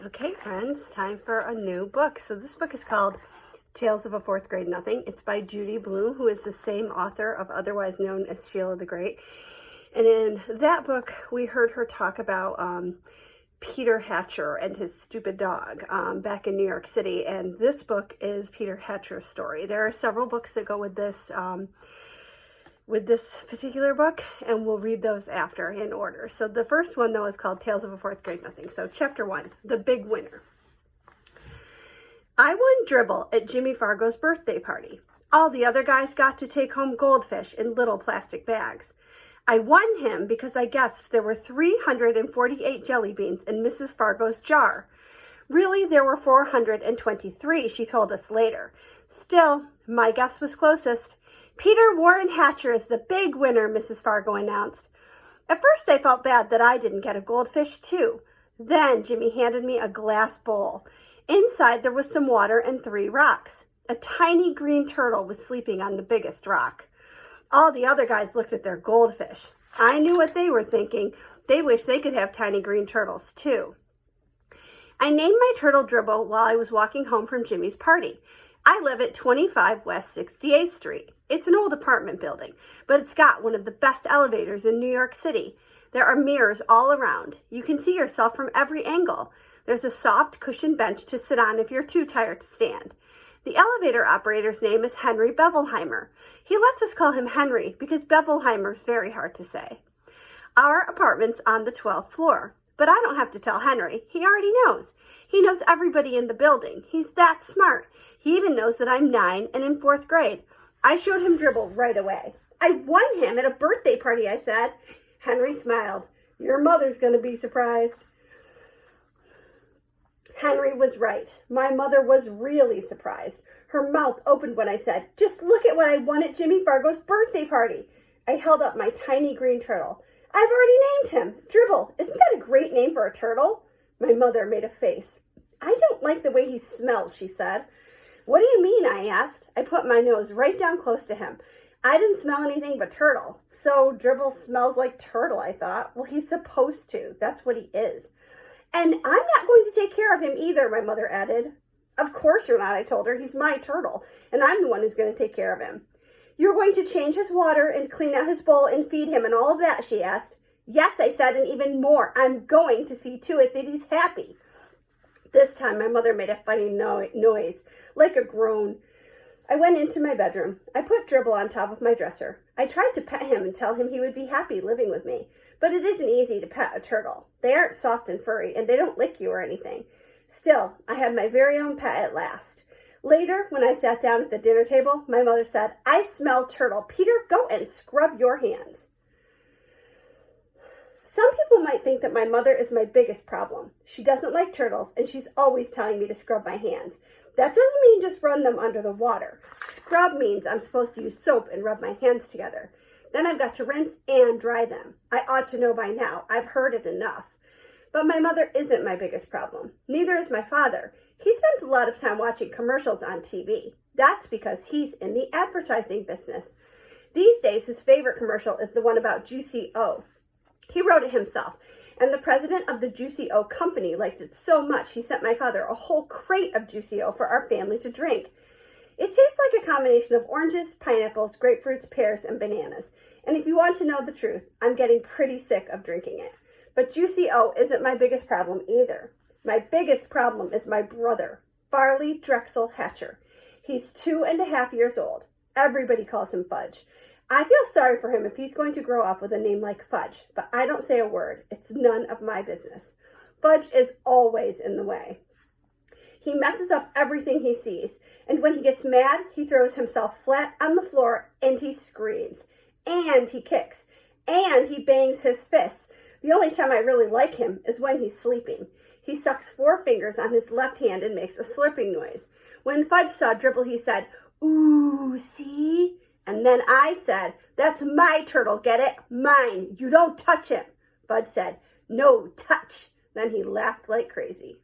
Okay, friends, time for a new book. So this book is called Tales of a Fourth Grade Nothing. It's by Judy Blume, who is the same author of Otherwise Known as Sheila the Great. And in that book, we heard her talk about Peter Hatcher and his stupid dog back in New York City. And this book is Peter Hatcher's story. There are several books that go with this particular book, and we'll read those after in order. So the first one, though, is called Tales of a Fourth Grade Nothing. So chapter 1, The Big Winner. I won dribble at Jimmy Fargo's birthday party. All the other guys got to take home goldfish in little plastic bags. I won him because I guessed there were 348 jelly beans in Mrs. Fargo's jar. Really, there were 423, she told us later. Still, my guess was closest. Peter Warren Hatcher is the big winner, Mrs. Fargo announced. At first, I felt bad that I didn't get a goldfish, too. Then Jimmy handed me a glass bowl. Inside, there was some water and 3 rocks. A tiny green turtle was sleeping on the biggest rock. All the other guys looked at their goldfish. I knew what they were thinking. They wished they could have tiny green turtles, too. I named my turtle Dribble while I was walking home from Jimmy's party. I live at 25 West 68th Street. It's an old apartment building, but it's got one of the best elevators in New York City. There are mirrors all around. You can see yourself from every angle. There's a soft cushioned bench to sit on if you're too tired to stand. The elevator operator's name is Henry Bevelheimer. He lets us call him Henry because Bevelheimer's very hard to say. Our apartment's on the 12th floor, but I don't have to tell Henry. He already knows. He knows everybody in the building. He's that smart. He even knows that I'm 9 and in 4th grade. I showed him Dribble right away. I won him at a birthday party, I said. Henry smiled. Your mother's going to be surprised. Henry was right. My mother was really surprised. Her mouth opened when I said, just look at what I won at Jimmy Fargo's birthday party. I held up my tiny green turtle. I've already named him. Dribble. Isn't that a great name for a turtle? My mother made a face. I don't like the way he smells, she said. What do you mean? I asked. I put my nose right down close to him. I didn't smell anything but turtle. So Dribble smells like turtle, I thought. Well, he's supposed to. That's what he is. And I'm not going to take care of him either, my mother added. Of course you're not, I told her. He's my turtle, and I'm the one who's going to take care of him. You're going to change his water and clean out his bowl and feed him and all of that, she asked. Yes, I said, and even more. I'm going to see to it that he's happy. This time, my mother made a funny noise, like a groan. I went into my bedroom. I put Dribble on top of my dresser. I tried to pet him and tell him he would be happy living with me. But it isn't easy to pet a turtle. They aren't soft and furry, and they don't lick you or anything. Still, I had my very own pet at last. Later, when I sat down at the dinner table, my mother said, I smell turtle. Peter, go and scrub your hands. Some people might think that my mother is my biggest problem. She doesn't like turtles, and she's always telling me to scrub my hands. That doesn't mean just run them under the water. Scrub means I'm supposed to use soap and rub my hands together. Then I've got to rinse and dry them. I ought to know by now. I've heard it enough. But my mother isn't my biggest problem. Neither is my father. He spends a lot of time watching commercials on TV. That's because he's in the advertising business. These days, his favorite commercial is the one about Juicy O. He wrote it himself, and the president of the Juicy O company liked it so much he sent my father a whole crate of Juicy O for our family to drink. It tastes like a combination of oranges, pineapples, grapefruits, pears, and bananas. And if you want to know the truth, I'm getting pretty sick of drinking it. But Juicy O isn't my biggest problem either. My biggest problem is my brother, Farley Drexel Hatcher. He's 2.5 years old. Everybody calls him Fudge. I feel sorry for him if he's going to grow up with a name like Fudge, but I don't say a word. It's none of my business. Fudge is always in the way. He messes up everything he sees, and when he gets mad, he throws himself flat on the floor and he screams, and he kicks, and he bangs his fists. The only time I really like him is when he's sleeping. He sucks 4 fingers on his left hand and makes a slurping noise. When Fudge saw Dribble, he said, ooh, see? And then I said, that's my turtle, get it? Mine. You don't touch him. Fudge said, no touch. Then he laughed like crazy.